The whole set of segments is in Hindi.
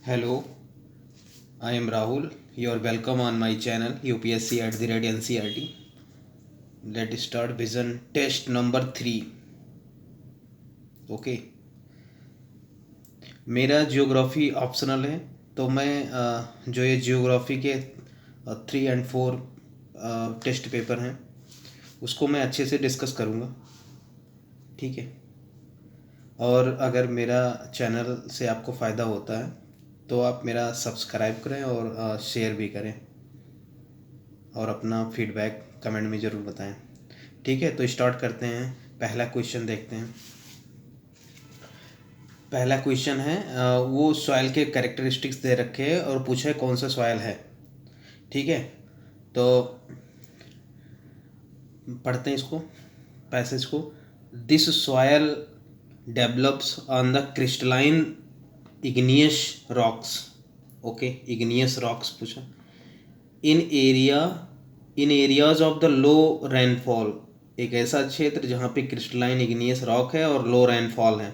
Hello, I am Rahul. You are welcome on my channel UPSC at the rate NCRT. Let's start vision test number 3. Okay, मेरा जियोग्राफी ऑप्शनल है तो मैं जो ये जियोग्राफी के 3 और 4 टेस्ट पेपर हैं उसको मैं अच्छे से डिस्कस करूँगा, ठीक है। और अगर मेरा चैनल से आपको फ़ायदा होता है तो आप मेरा सब्सक्राइब करें और शेयर भी करें और अपना फीडबैक कमेंट में ज़रूर बताएं, ठीक है। तो स्टार्ट करते हैं, पहला क्वेश्चन देखते हैं। पहला क्वेश्चन है वो सॉइल के कैरेक्टरिस्टिक्स दे रखे हैं और पूछे कौन सा सॉइल है, ठीक है। तो पढ़ते हैं इसको, पैसेज को। This soil develops on the crystalline igneous rocks, okay, igneous rocks पूछा। In areas of the low rainfall, एक ऐसा क्षेत्र जहाँ पे क्रिस्टलाइन इग्नियस रॉक है और लो रेनफॉल है।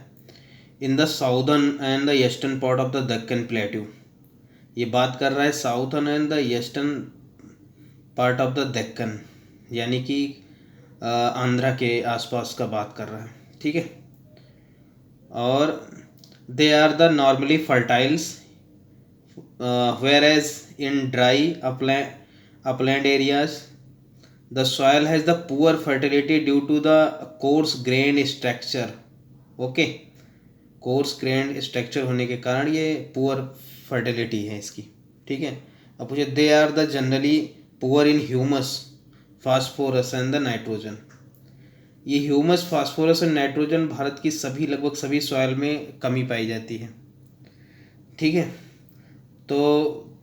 In the southern and the eastern part of the Deccan plateau, ये बात कर रहा है southern and the eastern part of the Deccan, यानी कि आंध्रा के आसपास का बात कर रहा है, ठीक है। और they are the normally fertiles whereas in dry upland areas the soil has the poor fertility due to the coarse grained structure, okay. Course grand structure होने के कारण ये पुअर फर्टिलिटी है इसकी, ठीक है। अब पूछे they are the generally poor in humus phosphorus and the nitrogen, ये humus phosphorus and nitrogen Bharat की लगभग सभी सॉइल में कमी पाई जाती है, ठीक है। तो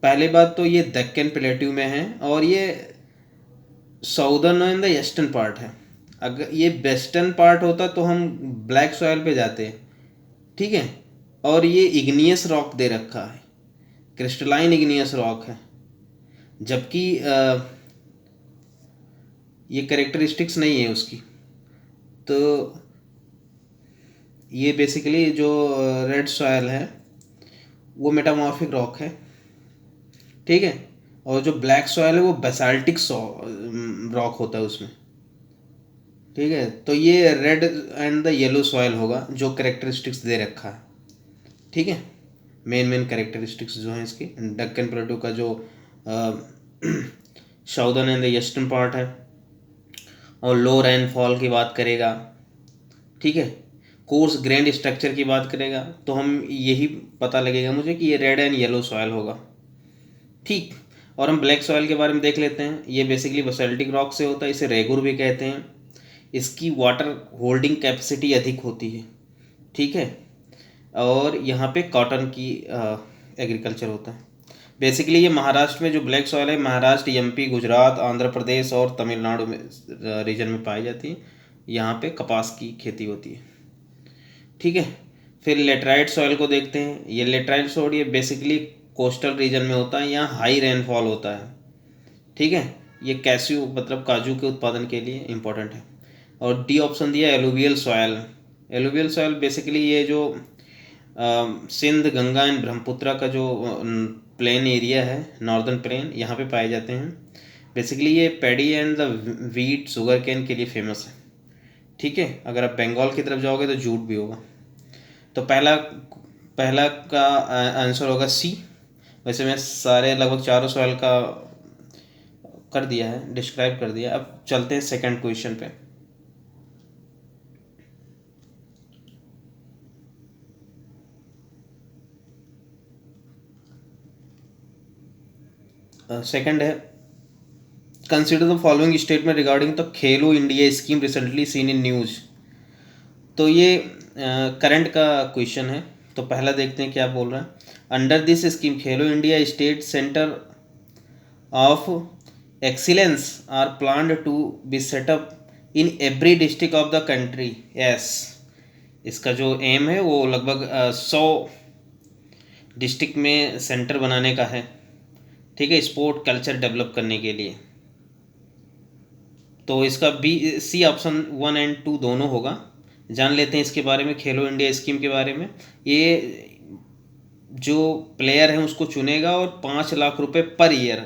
पहले बात तो ये दक्कन प्लेट्यू में है और ये southern and the eastern part है। अगर ये वेस्टर्न पार्ट होता तो हम ब्लैक सॉइल पे जाते, ठीक है। और ये इग्नियस रॉक दे रखा है, क्रिस्टलाइन इग्नियस रॉक है, जबकि ये कैरेक्टरिस्टिक्स नहीं है उसकी। तो ये बेसिकली जो रेड सॉइल है वो मेटामॉर्फिक रॉक है, ठीक है। और जो ब्लैक सॉइल है वो बेसाल्टिक रॉक होता है उसमें, ठीक है। तो ये red and the yellow soil होगा जो कैरेक्टरिस्टिक्स दे रखा है, ठीक है। मेन कैरेक्टरिस्टिक्स जो हैं इसकी, दक्कन प्लेटू का जो southern and the eastern part है और लो रेनफॉल की बात करेगा, ठीक है। कोर्स ग्रैंड स्ट्रक्चर की बात करेगा तो हम यही पता लगेगा मुझे कि ये रेड एंड येलो सॉइल होगा, ठीक। और हम ब्लैक सॉइल के बारे में देख लेते हैं। ये बेसिकली बेसाल्टिक रॉक से होता है, इसे रेगुर भी कहते हैं। इसकी वाटर होल्डिंग कैपेसिटी अधिक होती है, ठीक है। और यहाँ पे कॉटन की एग्रीकल्चर होता है। बेसिकली ये महाराष्ट्र में जो ब्लैक सॉइल है, महाराष्ट्र, एमपी, गुजरात, आंध्र प्रदेश और तमिलनाडु में रीजन में पाई जाती है। यहाँ पे कपास की खेती होती है, ठीक है। फिर लेटराइट सॉइल को देखते हैं। ये लेटराइट सॉइल ये बेसिकली कोस्टल रीजन में होता है, यहाँ हाई रेनफॉल होता है, ठीक है। ये कैस्यू मतलब काजू के उत्पादन के लिए इम्पोर्टेंट है। और डी ऑप्शन दिया alluvial soil. Alluvial soil basically ये जो सिंध, गंगा एंड ब्रह्मपुत्रा का जो प्लेन एरिया है, नॉर्दर्न प्लेन, यहाँ पे पाए जाते हैं। बेसिकली ये paddy and the wheat, sugar cane के लिए फेमस है, ठीक है। अगर आप बंगाल की तरफ जाओगे तो जूट भी होगा। तो पहला का आंसर होगा सी। वैसे मैं सारे लगभग चारों सवाल का कर दिया है, डिस्क्राइब कर दिया। अब चलते हैं सेकंड क्वेश्चन पे। सेकंड है consider the following statement regarding the Khelo India scheme recently seen in news. तो ये करंट का क्वेश्चन है। तो पहला देखते हैं क्या बोल रहा है। Under this scheme Khelo India state centre of excellence are planned to be set up in every district of the country. Yes, इसका जो एम है वो लगभग 100 डिस्ट्रिक्ट में सेंटर बनाने का है, ठीक है, स्पोर्ट कल्चर डेवलप करने के लिए। तो इसका बी सी ऑप्शन 1 एंड 2 दोनों होगा। जान लेते हैं इसके बारे में, खेलो इंडिया स्कीम के बारे में। ये जो प्लेयर है उसको चुनेगा और 5 लाख रुपए पर ईयर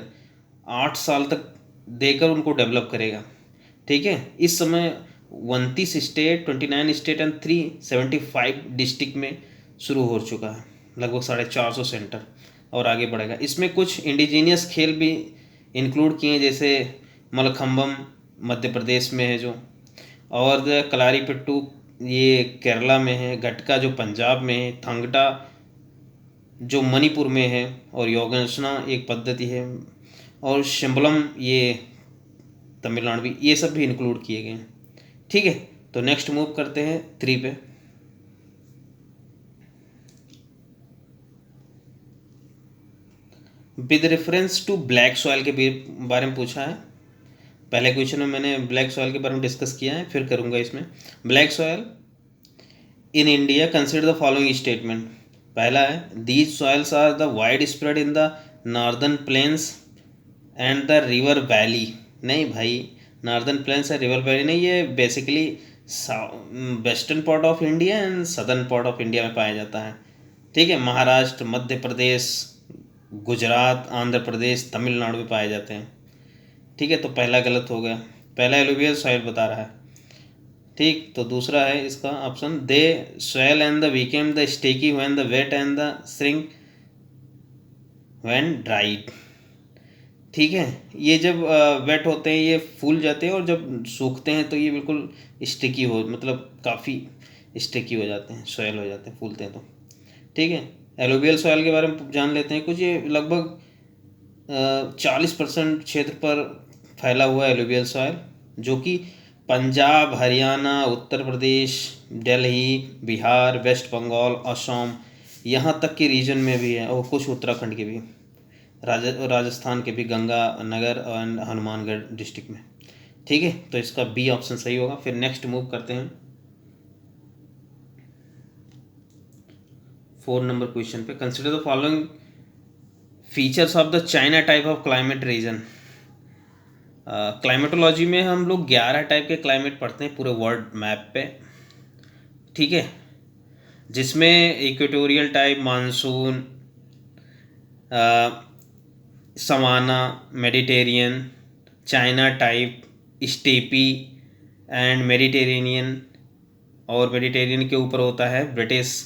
8 साल तक देकर उनको डेवलप करेगा। ठीक है, इस समय 29 स्टेट, 29 स्टेट एंड 375 डिस्ट्रिक्ट में शुरू हो चुका है, लगभग 450 सेंटर, और आगे बढ़ेगा। इसमें कुछ इंडिजीनियस खेल भी इंक्लूड किए हैं, जैसे मलखम्बम मध्य प्रदेश में है जो, और कलारीपट्टू ये केरला में है, गटका जो पंजाब में है, थंगटा जो मणिपुर में है, और योगासना एक पद्धति है, और शिम्बलम ये तमिलनाडु, ये सब भी इंक्लूड किए गए हैं। ठीक है, तो नेक्स्ट मूव करते हैं 3 पे। With reference to black soil के बारे में पूछा है। पहले क्वेश्चन में मैंने ब्लैक सॉइल के बारे में डिस्कस किया है, फिर करूंगा इसमें। Black soil in India, consider the following statement. पहला है these soils are the wide spread in the northern plains and the river valley. नहीं भाई, नॉर्दर्न प्लेन्स और रिवर वैली नहीं, ये basically western part of India and southern part of India में पाया जाता है। ठीक है, महाराष्ट्र, मध्य प्रदेश, गुजरात, आंध्र प्रदेश, तमिलनाडु में पाए जाते हैं। ठीक है, तो पहला गलत हो गया, पहला एलुवियल सॉइल बता रहा है। ठीक, तो दूसरा है इसका option, they swell and the became the sticky when the wet and the shrink when dried. ठीक है, ये जब वेट होते हैं ये फूल जाते हैं, और जब सूखते हैं तो ये बिल्कुल स्टिकी हो, मतलब काफ़ी स्टिकी हो जाते हैं, सॉयल हो जाते हैं, फूलते हैं तो। ठीक है, एलुवियल सॉयल के बारे में जान लेते हैं कुछ। ये लगभग 40% क्षेत्र पर फैला हुआ एलुवियल सॉयल, जो कि पंजाब, हरियाणा, उत्तर प्रदेश, दिल्ली, बिहार, वेस्ट बंगाल, असम, यहाँ तक के रीजन में भी है, और कुछ उत्तराखंड के भी, राजस्थान के भी, गंगा नगर और हनुमानगढ़ डिस्ट्रिक्ट में। ठीक है, तो इसका बी ऑप्शन सही होगा। फिर नेक्स्ट मूव करते हैं 4 नंबर क्वेश्चन पे। Consider the following features of the China type of climate reason. Climatology में हम लोग 11 टाइप के क्लाइमेट पढ़ते हैं पूरे वर्ल्ड मैप पे। ठीक है, जिसमें equatorial type, monsoon, savanna, Mediterranean, China type, steppe and Mediterranean, और मेडिटेरियन के ऊपर होता है ब्रिटिश,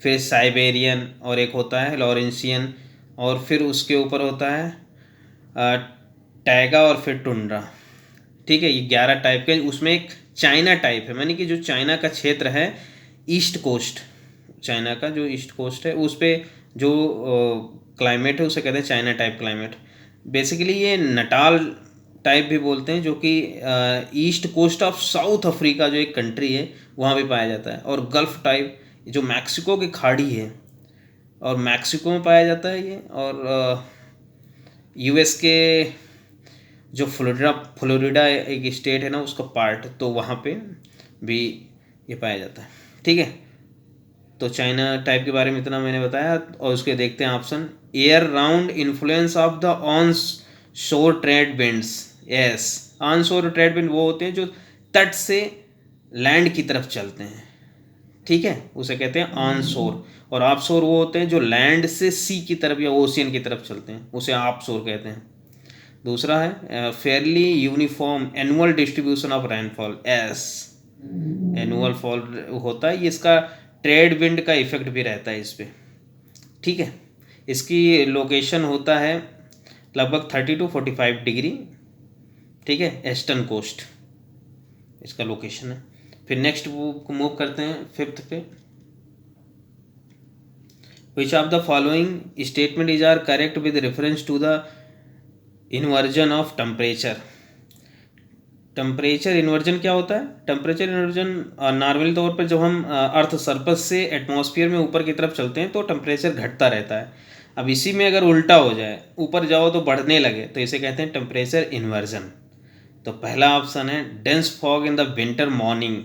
फिर साइबेरियन, और एक होता है लॉरेंसियन, और फिर उसके ऊपर होता है टैगा, और फिर टुंड्रा। ठीक है, ये 11 टाइप के, उसमें एक चाइना टाइप है, यानी कि जो चाइना का क्षेत्र है, ईस्ट कोस्ट, चाइना का जो ईस्ट कोस्ट है उस पर जो क्लाइमेट है उसे कहते हैं चाइना टाइप क्लाइमेट। बेसिकली ये नटाल टाइप भी बोलते हैं, जो कि east coast of South Africa जो एक कंट्री है वहाँ भी पाया जाता है। और गल्फ टाइप जो मैक्सिको की खाड़ी है, और मैक्सिको में पाया जाता है ये, और यूएस के जो फ्लोरिडा एक स्टेट है ना, उसका पार्ट, तो वहाँ पे भी ये पाया जाता है। ठीक है, तो चाइना टाइप के बारे में इतना मैंने बताया, और उसके देखते हैं option. Air round influence of the on शोर ट्रेड विंड्स। यस, ऑन शोर ट्रेड विंड वो होते हैं जो तट से लैंड की तरफ चलते हैं। ठीक है, उसे कहते हैं ऑन शोर, और ऑफ शोर वो होते हैं जो लैंड से सी की तरफ या ओशियन की तरफ चलते हैं, उसे ऑफ शोर कहते हैं। दूसरा है Fairlie uniform annual distribution of rainfall. S, annual fall होता है, ये इसका ट्रेड विंड का इफेक्ट भी रहता है इस पर। ठीक है, इसकी लोकेशन होता है लगभग 30 to 45 डिग्री। ठीक है, ईस्टर्न कोस्ट इसका लोकेशन है। फिर नेक्स्ट मूव करते हैं 5th पे। Which of the following statement is are correct with reference to the inversion of temperature. Temperature inversion क्या होता है? टेम्परेचर इन्वर्जन नॉर्मली तौर पर जब हम अर्थ सरफेस से एटमॉस्फेयर में ऊपर की तरफ चलते हैं तो टेम्परेचर घटता रहता है। अब इसी में अगर उल्टा हो जाए, ऊपर जाओ तो बढ़ने लगे, तो इसे कहते हैं टेम्परेचर इन्वर्जन। तो पहला ऑप्शन है dense fog in the winter morning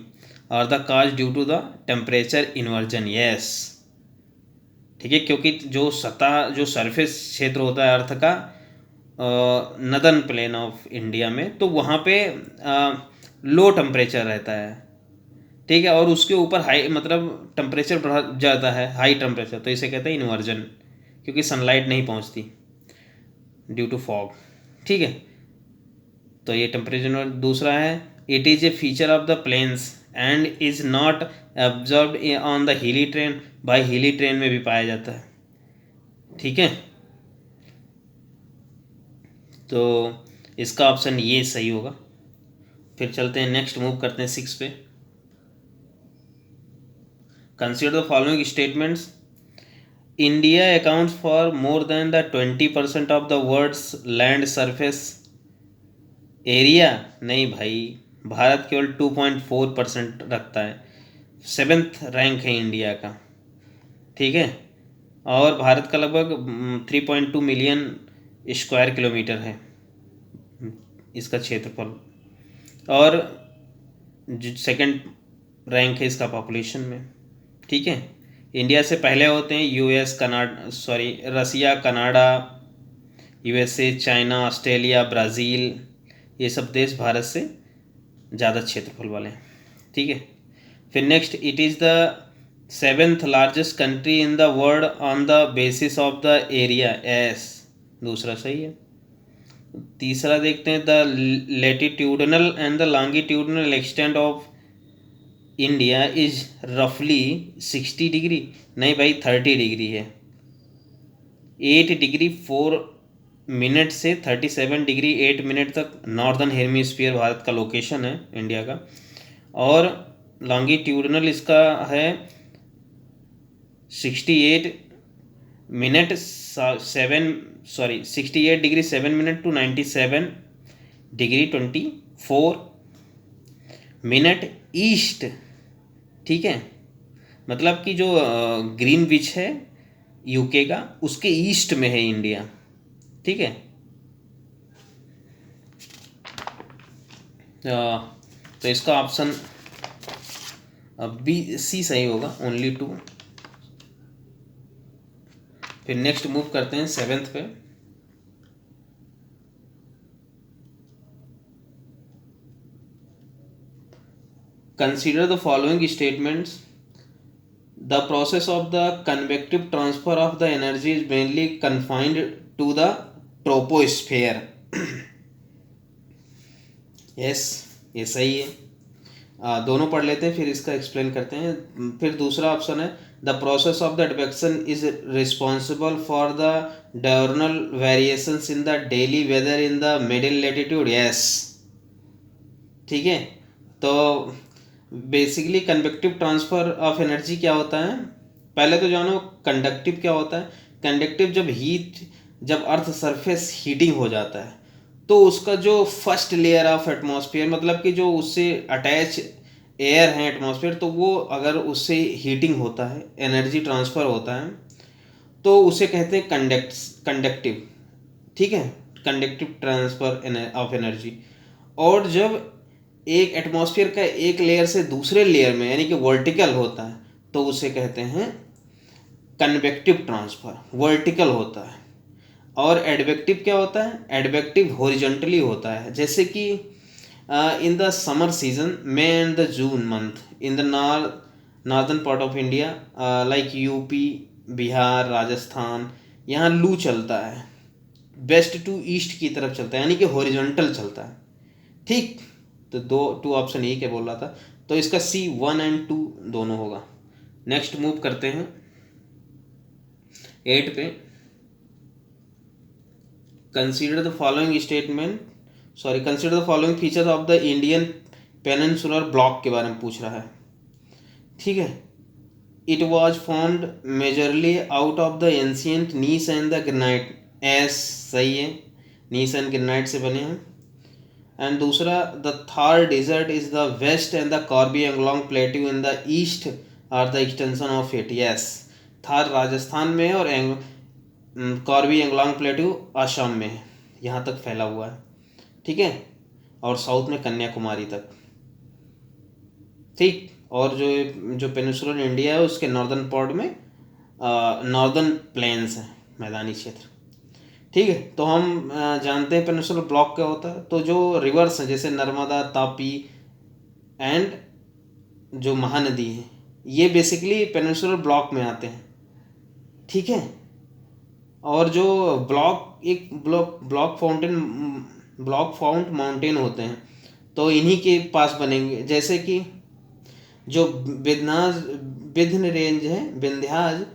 और the cause due to the temperature inversion. Yes, ठीक है, क्योंकि जो सतह जो सरफेस क्षेत्र होता है अर्थ का नदर्न प्लेन ऑफ इंडिया में, तो वहाँ पे लो टेम्परेचर रहता है, ठीक है, और उसके ऊपर हाई मतलब टेम्परेचर बढ़ जाता है, हाई टेम्परेचर, तो इसे कहते हैं इन्वर्जन, क्योंकि सनलाइट नहीं पहुंचती ड्यू टू फॉग। ठीक है, तो ये टेम्परेचर। दूसरा है it is a feature of the plains and is not absorb on the hilly terrain. By hilly terrain में भी पाया जाता है। ठीक है, तो इसका ऑप्शन ये सही होगा। फिर चलते हैं नेक्स्ट, मूव करते हैं 6 पे। Consider the following statements. India accounts for more than the 20% of the world's land surface area. नहीं भाई, भारत केवल 2.4% रखता है। 7th रैंक है इंडिया का। ठीक है, और भारत का लगभग 3.2 मिलियन स्क्वायर किलोमीटर है इसका क्षेत्रफल, और जो सेकंड रैंक है इसका पॉपुलेशन में। ठीक है, इंडिया से पहले होते हैं US, Canada, sorry Russia, Canada, USA, China, Australia, Brazil. ये सब देश भारत से ज़्यादा क्षेत्रफल वाले हैं। ठीक है, फिर next, it is the 7th largest country in the world on the basis of the area. S, दूसरा सही है। तीसरा देखते हैं, the latitudinal and the longitudinal extent of India is रफली 60 डिग्री। नहीं भाई, 30 डिग्री है। 8 डिग्री 4 मिनट से 37 डिग्री 8 मिनट तक नॉर्दर्न हेमिस्फीयर भारत का लोकेशन है, इंडिया का। और लॉन्गिट्यूडनल इसका है 68 minute 68 degree 7 minute to 97 degree 24 minute east. ठीक है, मतलब कि जो ग्रीनविच है यूके का, उसके ईस्ट में है इंडिया। ठीक है, तो इसका ऑप्शन बी सी सही होगा, ओनली 2। फिर नेक्स्ट मूव करते हैं 7th पे। Consider the following statements. The process of the convective transfer of the energy is mainly confined to the troposphere. Yes, ये सही है। दोनों पढ़ लेते हैं, फिर इसका एक्सप्लेन करते हैं। फिर दूसरा ऑप्शन है, the process of the advection is responsible for the diurnal variations in the daily weather in the middle latitude. Yes, ठीक है। तो basically convective transfer of energy क्या होता है, पहले तो जानो कंडक्टिव क्या होता है। कंडक्टिव जब अर्थ सरफेस हीटिंग हो जाता है, तो उसका जो फर्स्ट लेयर ऑफ एटमॉस्फेयर, मतलब कि जो उससे अटैच एयर है एटमॉस्फेयर, तो वो अगर उससे हीटिंग होता है, एनर्जी ट्रांसफ़र होता है, तो उसे कहते हैं कंडक्टिव। ठीक है, कंडक्टिव ट्रांसफ़र ऑफ एनर्जी। और जब एक एटमॉस्फेयर का एक लेयर से दूसरे लेयर में यानी कि वर्टिकल होता है, तो उसे कहते हैं कन्वेक्टिव ट्रांसफ़र, वर्टिकल होता है। और एडवेक्टिव क्या होता है, एडवेक्टिव हॉरिजॉन्टली होता है। जैसे कि in the summer season, may and the June month in the northern part of India, like UP, Bihar, Rajasthan, यहाँ लू चलता है, वेस्ट टू ईस्ट की तरफ चलता है, यानी कि हॉरिजॉन्टल चलता है। ठीक, तो 2 ऑप्शन यही क्या बोल रहा था, तो इसका सी 1 और 2 दोनों होगा। नेक्स्ट मूव करते हैं 8 पे। Consider the following features of the Indian peninsular block के बारे में पूछ रहा है। ठीक है, it was formed majorly out of the ancient gneiss and the granite. Yes, सही है, नीस एंड ग्रेनाइट से बने हैं। एंड दूसरा, the Thar desert is the west and the Karbi Anglong plateau in the east are the extension of it. Yes, Thar Rajasthan में है और कार्बी एंगलोंग प्लेट्यू आसाम में है, यहाँ तक फैला हुआ है। ठीक है, और साउथ में कन्याकुमारी तक। ठीक, और जो पेनिनसुलर इंडिया है उसके नॉर्दर्न पार्ट में नॉर्दर्न प्लेन्स हैं, मैदानी क्षेत्र। ठीक है, तो हम जानते हैं पेनिनसुलर ब्लॉक क्या होता है। तो जो रिवर्स हैं जैसे नर्मदा, तापी एंड जो महानदी है ये बेसिकली पेनिनसुलर ब्लॉक में आते हैं, ठीक है। और जो ब्लॉक फाउंड माउंटेन होते हैं तो इन्हीं के पास बनेंगे, जैसे कि जो विंध्य रेंज है, विंध्याज,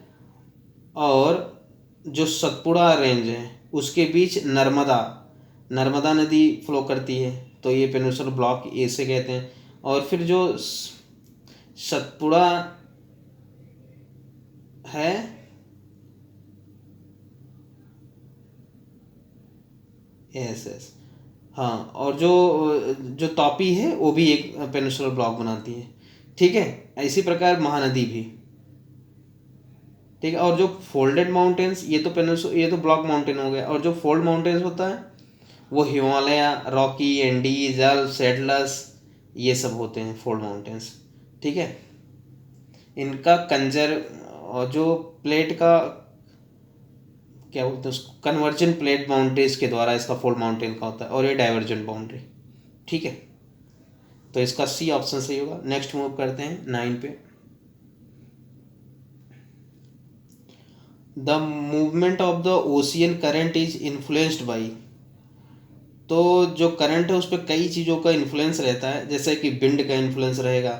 और जो सतपुड़ा रेंज है उसके बीच नर्मदा नदी फ्लो करती है, तो ये पेनिनसुलर ब्लॉक ऐसे कहते हैं। और फिर जो सतपुड़ा है, यस यस, हाँ, और जो जो तापी है वो भी एक पेनिनसुलर ब्लॉक बनाती है, ठीक है। इसी प्रकार महानदी भी, ठीक है। और जो फोल्डेड माउंटेन्स, ये तो ब्लॉक माउंटेन हो गया, और जो फोल्ड माउंटेन्स होता है वो Himalaya, Rocky, Andes, Alps, Atlas, ये सब होते हैं फोल्ड माउंटेन्स, ठीक है। इनका कंजर और जो प्लेट का क्या बोलते हैं उसको, कन्वर्जन प्लेट बाउंड्रीज के द्वारा इसका फोल्ड माउंटेन का होता है, और ये डाइवर्जेंट बाउंड्री, ठीक है। तो इसका सी ऑप्शन सही होगा। नेक्स्ट मूव करते हैं 9 पे। The movement of the ocean current is influenced by, तो जो करंट है उस पर कई चीज़ों का इन्फ्लुएंस रहता है, जैसे कि विंड का इन्फ्लुएंस रहेगा,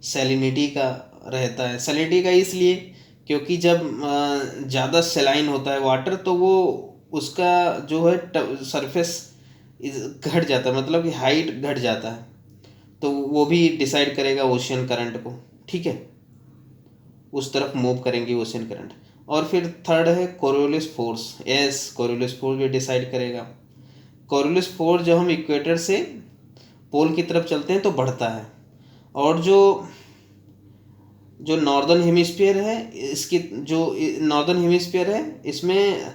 सैलिनिटी का रहता है। सैलिनिटी का इसलिए क्योंकि जब ज़्यादा सेलाइन होता है वाटर तो वो उसका जो है सरफेस घट जाता है, मतलब कि हाइट घट जाता है, तो वो भी डिसाइड करेगा ओशियन करंट को, ठीक है। उस तरफ मूव करेंगे ओशियन करंट। और फिर थर्ड है Coriolis force, yes, Coriolis force भी डिसाइड करेगा। कोरियोलिस फोर्स जब हम इक्वेटर से पोल की तरफ चलते हैं तो बढ़ता है, और जो जो नॉर्दर्न हेमिस्फीयर है, इसकी जो नॉर्दर्न हेमिस्फीयर है इसमें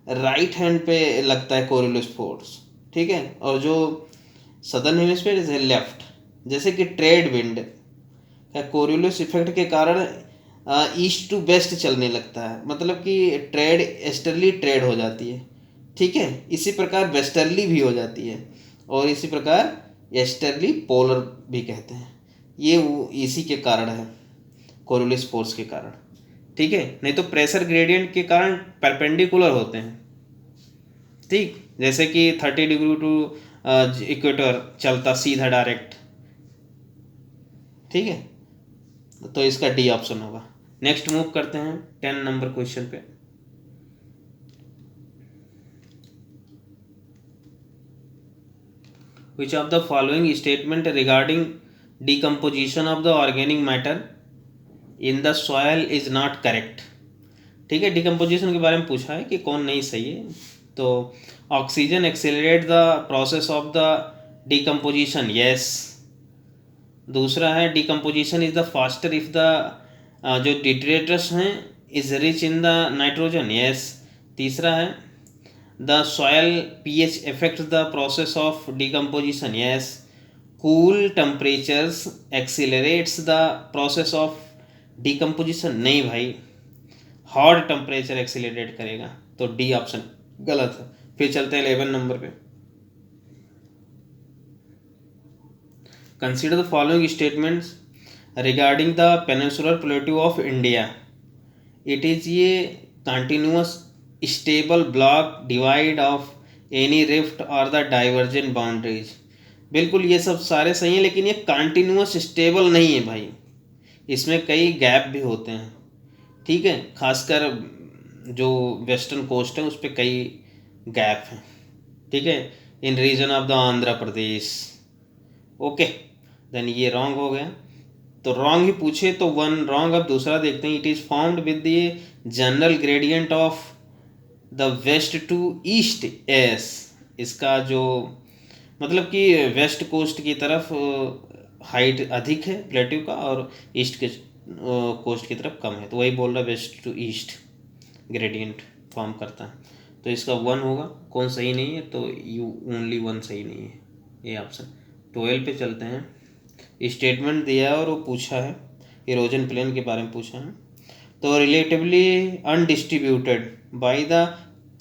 राइट हैंड पे लगता है कोरियोलिस फोर्स, ठीक है। और जो सदर्न हेमिस्फीयर इज लेफ्ट, जैसे कि ट्रेड विंड कोरियोलिस इफेक्ट के कारण ईस्ट टू वेस्ट चलने लगता है, मतलब कि ट्रेड ईस्टर्ली ट्रेड हो जाती है, ठीक है। इसी प्रकार वेस्टर्ली भी हो जाती है, और इसी प्रकार ईस्टर्ली पोलर भी कहते हैं। ये इसी के कारण है, कोरियोलिस फोर्स के कारण, ठीक है। नहीं तो प्रेशर ग्रेडियंट के कारण परपेंडिकुलर होते हैं, ठीक, जैसे कि 30 डिग्री टू इक्वेटर चलता सीधा डायरेक्ट, ठीक है। तो इसका डी ऑप्शन होगा। नेक्स्ट मूव करते हैं 10 नंबर क्वेश्चन पे। Which of the following statement regarding decomposition of the organic matter in the soil is not correct, ठीक है। डिकम्पोजिशन के बारे में पूछा है कि कौन नहीं सही है। तो oxygen accelerate the process of the decomposition, yes. दूसरा है decomposition is the faster if the जो डिट्रेटर्स हैं is rich in the nitrogen, yes. तीसरा है the soil pH affects the process of decomposition, yes. Cool temperatures accelerates the process of decomposition, नहीं भाई, हॉट टेम्परेचर एक्सीलरेट करेगा, तो डी ऑप्शन गलत है। फिर चलते हैं 11 नंबर पे। Consider the following statements regarding the peninsular plateau of India. It is ये continuous stable block devoid of any rift और द डाइवर्जेंट बाउंड्रीज, बिल्कुल ये सब सारे सही हैं, लेकिन ये कंटिन्यूअस स्टेबल नहीं है भाई, इसमें कई गैप भी होते हैं, ठीक है। खासकर जो वेस्टर्न कोस्ट है उस पर कई गैप हैं, ठीक है, in region of the Andhra Pradesh, okay. Then ये रॉन्ग हो गया, तो रॉन्ग ही पूछे तो 1 रॉन्ग। अब दूसरा देखते हैं। It is found with the general gradient of the west to east, yes, इसका जो मतलब कि वेस्ट कोस्ट की तरफ हाइट अधिक है प्लेट्यू का, और ईस्ट के कोस्ट की तरफ कम है, तो वही बोल रहा है west to east gradient form करता है, तो इसका 1 होगा। कौन सही नहीं है, तो यू ओनली 1 सही नहीं है, ये ऑप्शन। 12 पे चलते हैं। स्टेटमेंट दिया है और वो पूछा है इरोजन प्लेन के बारे में पूछा है। तो relatively undistributed by the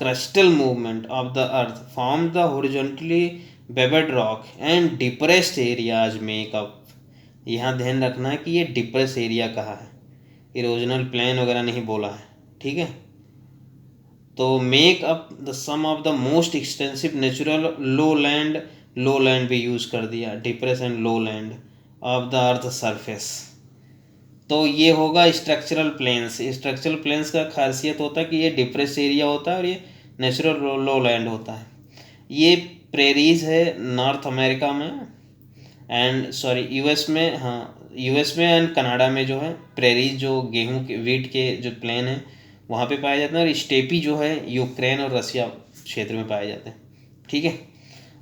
crustal movement of the earth form the horizontally beveled rock and depressed areas make up यहाँ ध्यान रखना है कि ये डिप्रेस एरिया कहा है, इरोजनल प्लेन वगैरह नहीं बोला है, ठीक है। तो make up the sum of the most extensive natural low land भी यूज़ कर दिया, depress and low land of the earth surface. तो ये होगा स्ट्रक्चरल प्लेन्स। स्ट्रक्चरल प्लेन्स का खासियत होता है कि ये डिप्रेस एरिया होता है और ये नेचुरल लो लैंड होता है। ये प्रेरीज है नॉर्थ अमेरिका में एंड सॉरी यूएस में, हाँ यूएस में एंड कनाडा में जो है प्रेरीज, जो गेहूं के वीट के जो प्लेन है वहाँ पे पाए जाते हैं, और स्टेपी जो है यूक्रेन और रसिया क्षेत्र में पाए जाते हैं, ठीक है।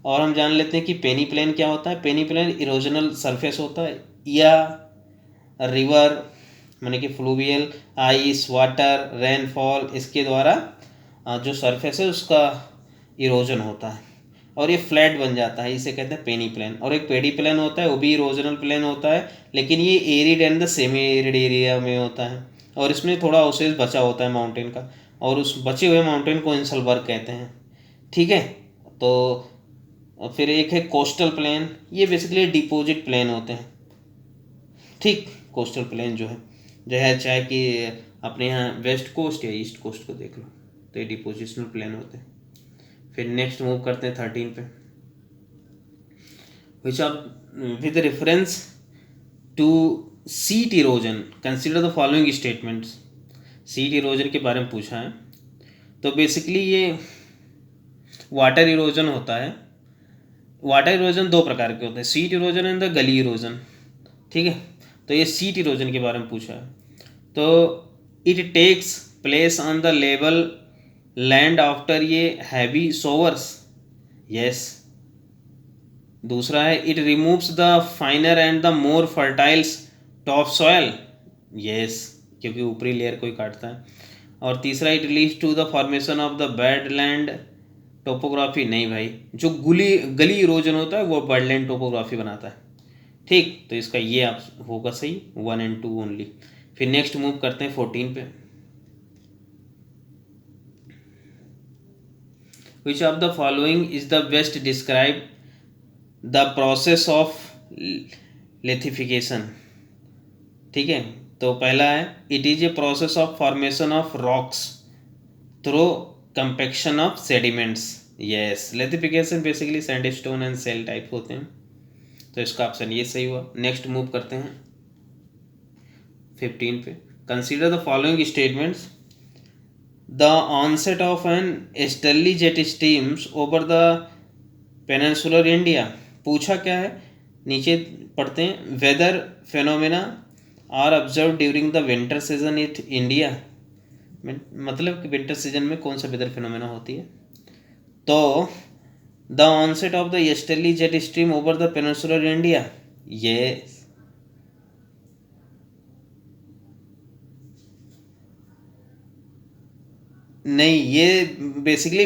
और हम जान लेते हैं कि पेनी प्लेन क्या होता है। पेनी प्लेन इरोजनल सरफेस होता है या रिवर माने कि फ्लूवियल आइस वाटर रेनफॉल इसके द्वारा जो सरफेस है उसका इरोजन होता है और ये फ्लैट बन जाता है, इसे कहते हैं पेनी प्लेन। और एक पेडी प्लेन होता है, वो भी इरोजनल प्लेन होता है, लेकिन ये arid and the semi arid area में होता है और इसमें थोड़ा अवशेष बचा होता है माउंटेन का, और उस बचे हुए माउंटेन को इंसलबर्ग कहते हैं, ठीक है। तो फिर एक है कोस्टल प्लेन, ये बेसिकली डिपोजिट प्लेन होते हैं, ठीक। कोस्टल प्लेन जो है चाहे कि अपने यहाँ वेस्ट कोस्ट या ईस्ट कोस्ट को देख लो, तो ये डिपोजिशनल प्लेन होते हैं। फिर नेक्स्ट मूव करते हैं 13 पे, which are with reference to sheet erosion consider the following statements. Sheet erosion के बारे में पूछा है, तो बेसिकली ये वाटर इरोजन होता है। वाटर इरोजन दो प्रकार के होते हैं, सीट इरोजन एंड द गली इरोजन, ठीक है। तो ये सीट इरोजन के बारे में पूछा है, तो it takes place on the level land after ये हैवी सोवर्स, यस। दूसरा है it removes the finer and the more fertiles top soil, yes, क्योंकि ऊपरी लेयर को ही काटता है। और तीसरा it leads to the formation of the badland topography, नहीं भाई, जो गली इरोजन होता है वो बैडलैंड टोपोग्राफी बनाता है, ठीक। तो इसका ये आप होगा सही 1 and 2 ओनली। फिर नेक्स्ट मूव करते हैं 14 पे, which of the following is the best describe the process of lithification, ठीक है। तो पहला है it is a process of formation of rocks through compaction of sediments, yes. Lithification basically sandstone and shale type होते हैं, तो इसका ऑप्शन ये सही हुआ। नेक्स्ट मूव करते हैं 15 पे, consider the following statements. The onset of an easterly jet streams over the peninsular India, पूछा क्या है, नीचे पढ़ते हैं, weather phenomena are observe during the winter season in India, मतलब कि विंटर सीजन में कौन सा वेदर फेनोमेना होती है। तो the onset of the easterly jet stream over the peninsular India, ये नहीं, ये बेसिकली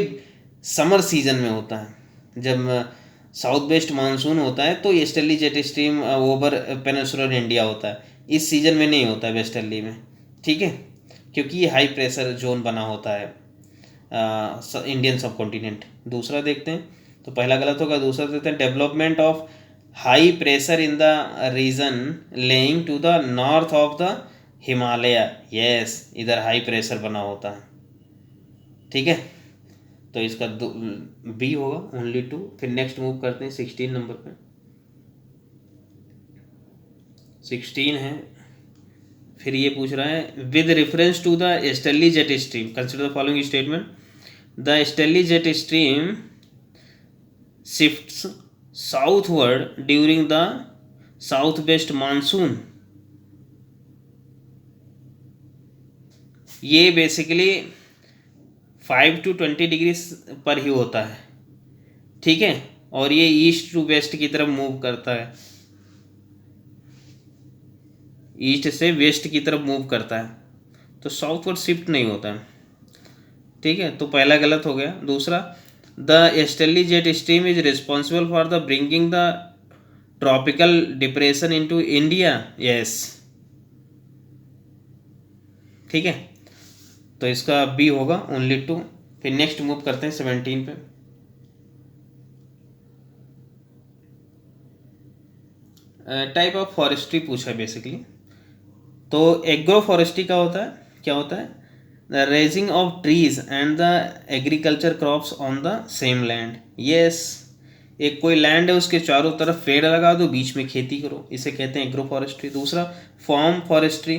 समर सीजन में होता है, जब साउथ वेस्ट मानसून होता है तो easterly jet stream over peninsular India होता है, इस सीजन में नहीं होता है वेस्टर्ली में, ठीक है, क्योंकि ये हाई प्रेशर जोन बना होता है इंडियन सब कॉन्टिनेंट। दूसरा देखते हैं, तो पहला गलत होगा, दूसरा देखते हैं, development of high pressure in the region lying to the north of the Himalaya, yes, इधर हाई प्रेशर बना होता है, ठीक है। तो इसका बी होगा ओनली 2। फिर नेक्स्ट मूव करते हैं 16 नंबर पे, 16 है, फिर ये पूछ रहा है with reference to the easterly jet stream consider the following statement. The easterly jet stream shifts southward during the south west monsoon, ये बेसिकली 5 to 20 डिग्री पर ही होता है, ठीक है, और ये ईस्ट टू वेस्ट की तरफ मूव करता है, ईस्ट से वेस्ट की तरफ मूव करता है, तो साउथवर्ड शिफ्ट नहीं होता है, ठीक है। तो पहला गलत हो गया। दूसरा, the easterly jet stream is responsible for the bringing the tropical depression into India, yes, ठीक है। तो इसका बी होगा ओनली 2। फिर नेक्स्ट मूव करते हैं 17 पे, टाइप ऑफ फॉरेस्ट्री पूछा है बेसिकली। तो एग्रो फॉरेस्ट्री का होता है, क्या होता है, the raising of trees and the agriculture crops on the same land. Yes, एक कोई लैंड है उसके चारों तरफ पेड़ लगा दो, बीच में खेती करो, इसे कहते हैं एग्रो फॉरेस्ट्री। दूसरा farm forestry,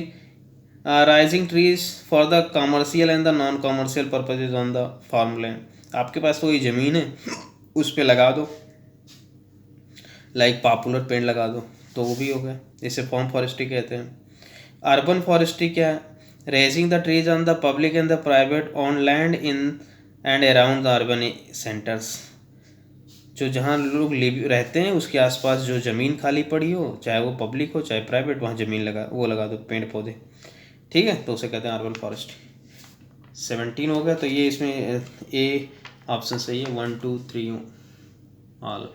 rising trees for the commercial and the non commercial purposes on the farm land. आपके पास कोई ज़मीन है उस पर लगा दो, लाइक पॉपुलर पेड़ लगा दो, तो वो भी हो गया, इसे फॉर्म फॉरेस्ट्री कहते हैं। अर्बन फॉरेस्ट्री क्या है, raising the trees on the public and the private on land in and around the urban centres. जो जहाँ लोग लिव रहते हैं उसके आसपास जो ज़मीन खाली पड़ी हो, चाहे वो पब्लिक हो चाहे प्राइवेट, वहाँ ज़मीन लगा दो पेड़ पौधे, ठीक है, तो उसे कहते हैं अर्बन फॉरेस्ट्री। 17 हो गया, तो ये इसमें ए ऑप्शन सही है, 1 2 3 ऑल।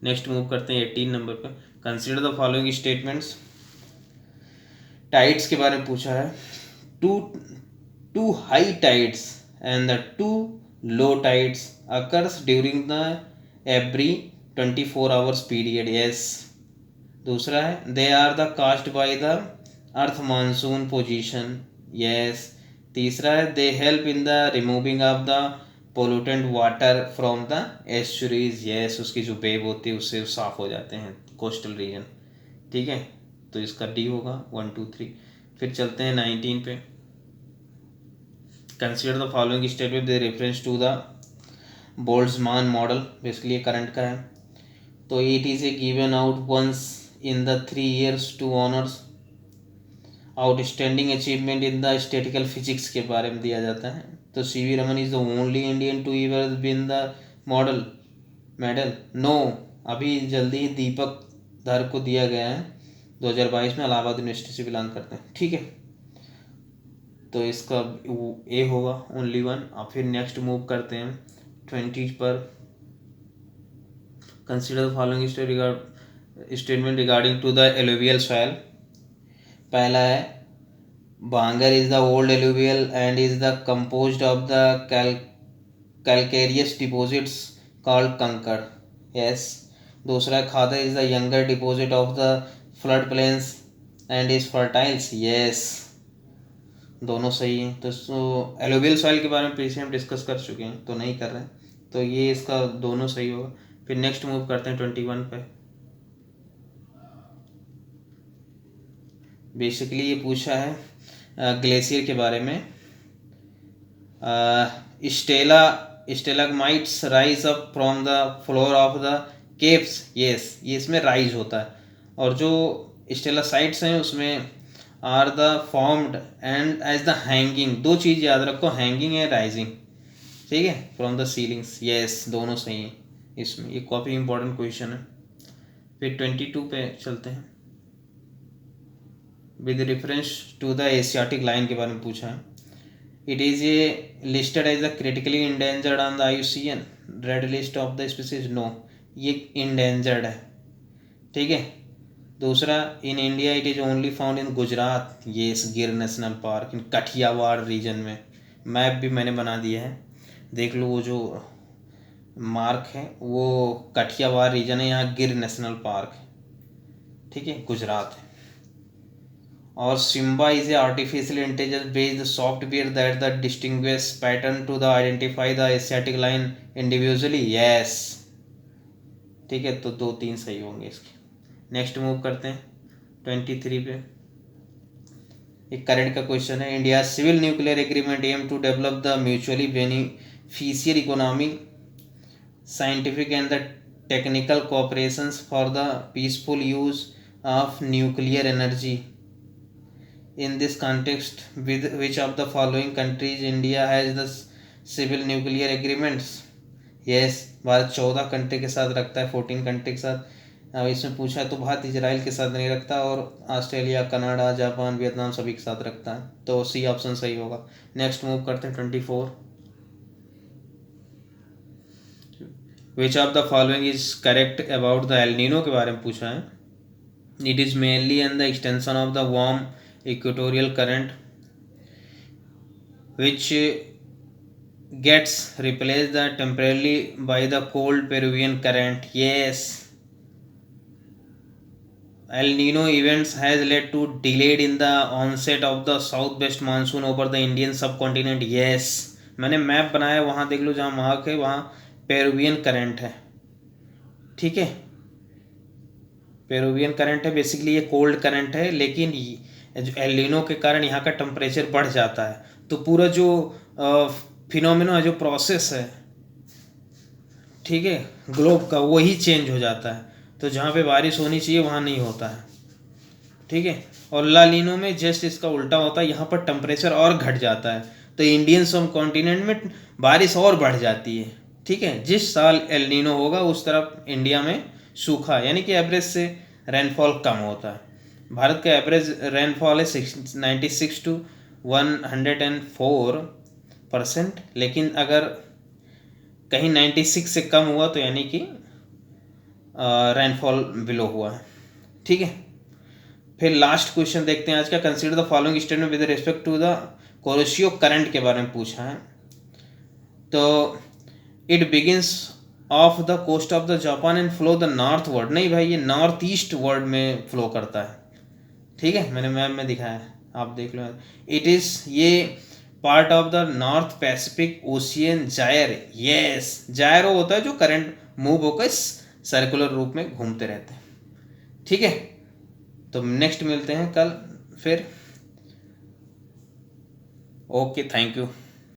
नेक्स्ट मूव करते हैं 18 नंबर पे। Consider the following statements. Tides के बारे में पूछा है। Two two high tides and the two low tides occurs during the every 24 hours period. Yes. दूसरा है they are the caused by the earth moon sun position. Yes. तीसरा है they help in the removing of the pollutant water from the estuaries. Yes, उसकी जो वेव होती है उससे साफ हो जाते हैं कोस्टल रीजन, ठीक है, तो इसका डी होगा 1 2 3। फिर चलते हैं 19 पे। Consider the following statement the reference to the Boltzmann medal, basically current का है। तो it is a given out once in the 3 years to honours outstanding achievement in the statical physics के बारे में दिया जाता है। तो C V Raman is the only Indian to ever win the model medal. No, अभी जल्दी ही दीपक धर को दिया गया है, 2022 में, इलाहाबाद यूनिवर्सिटी से बिलोंग करते हैं, ठीक है, तो इसका ए होगा ओनली वन। अब फिर नेक्स्ट मूव करते हैं 20 पर। Consider the following statement regarding to the alluvial soil. पहला है Bangar is the old alluvial and is the composed of the calcareous deposits called कंकड़। Yes. दूसरा खादर is the younger deposit of the flood plains and is fertile। Yes. दोनों सही हैं। तो एलुवियल सॉइल के बारे में पीछे हम डिस्कस कर चुके हैं, तो नहीं कर रहे हैं, तो ये इसका दोनों सही होगा। फिर नेक्स्ट मूव करते हैं 21 पे। बेसिकली ये पूछा है ग्लेशियर के बारे में। Stalagmites rise up from the floor of the caves. Yes, ये इसमें राइज होता है, और जो स्टेलासाइट्स हैं उसमें are the formed and as the hanging. दो चीज़ याद रखो, हैंगिंग है राइजिंग, ठीक है, फ्रॉम द सीलिंग्स। यस, दोनों सही हैं इसमें, ये काफ़ी इंपॉर्टेंट क्वेश्चन है। फिर 22 पे चलते हैं। With reference to the Asiatic lion के बारे में पूछा है। It is a listed as the critically endangered on the IUCN red list of the species. No, ये इंडेंजर्ड है, ठीक है। दूसरा in India it is only found in Gujarat. ये इस Gir national park in Kathiawar region में। मैप भी मैंने बना दिया है, देख लो, वो जो मार्क है वो कठियावाड़ रीजन है, यहाँ गिर नेशनल पार्क है, ठीक है, गुजरात है। और Simba is a artificial intelligence based software that the distinguish pattern to the identify the Asiatic lion individually. Yes, ठीक है, तो 2 3 सही होंगे इसके। नेक्स्ट मूव करते हैं 23 पे। एक करंट का क्वेश्चन है। India civil nuclear agreement aim to develop the mutually beneficial economy scientific and the technical cooperation for the peaceful use of nuclear energy. In this context, with which of the following countries India has the civil nuclear agreements? Yes, Bharat 14 country के साथ रखता है, 14 कंट्री के साथ। अब इसमें पूछा है तो भारत इजराइल के साथ नहीं रखता, और ऑस्ट्रेलिया, कनाडा, जापान, वियतनाम सभी के साथ रखता है, तो सी ऑप्शन सही होगा। नेक्स्ट मूव करते हैं 24। विच of the following is correct about the El Nino के बारे में पूछा है। It is mainly in the extension of the warm equatorial current which gets replaced temporarily by the cold Peruvian current. Yes, El Nino events has led to delayed in the onset of the south west monsoon over the Indian sub continent. Yes, मैंने मैप बनाया, वहाँ देख लो जहाँ मार्क है वहाँ पेरुवियन करंट है। ठीक है, पेरुवियन करंट है, बेसिकली ये कोल्ड करंट है, लेकिन जो एल नीनो के कारण यहाँ का टेम्परेचर बढ़ जाता है, तो पूरा जो फिनोमेना है, जो प्रोसेस है, ठीक है, ग्लोब का, वही चेंज हो जाता है। तो जहाँ पे बारिश होनी चाहिए वहाँ नहीं होता है। ठीक है, और ला लीनो में जस्ट इसका उल्टा होता है, यहाँ पर टेम्परेचर और घट जाता है, तो इंडियन सब कॉन्टिनेंट में बारिश और बढ़ जाती है। ठीक है, जिस साल एल नीनो होगा उस तरफ इंडिया में सूखा, यानी कि एवरेज से रेनफॉल कम होता है। भारत का एवरेज रेनफॉल है 96 to 104%, लेकिन अगर कहीं 96 से कम हुआ तो यानी कि रेनफॉल बिलो हुआ है। ठीक है, फिर लास्ट क्वेश्चन देखते हैं आज का। Consider the following statement with respect to the Kuroshio current के बारे में पूछा है। तो it begins off the coast of the Japan and flow the northward, नहीं भाई, ये नॉर्थ ईस्ट वर्ड में फ्लो करता है। ठीक है, मैंने मैप में दिखाया है, आप देख लो। इट इज ये part of the North Pacific Ocean gyre. Yes, gyro होता है जो करंट मूव होकर सर्कुलर रूप में घूमते रहते हैं। ठीक है, तो नेक्स्ट मिलते हैं कल फिर। Okay, thank you.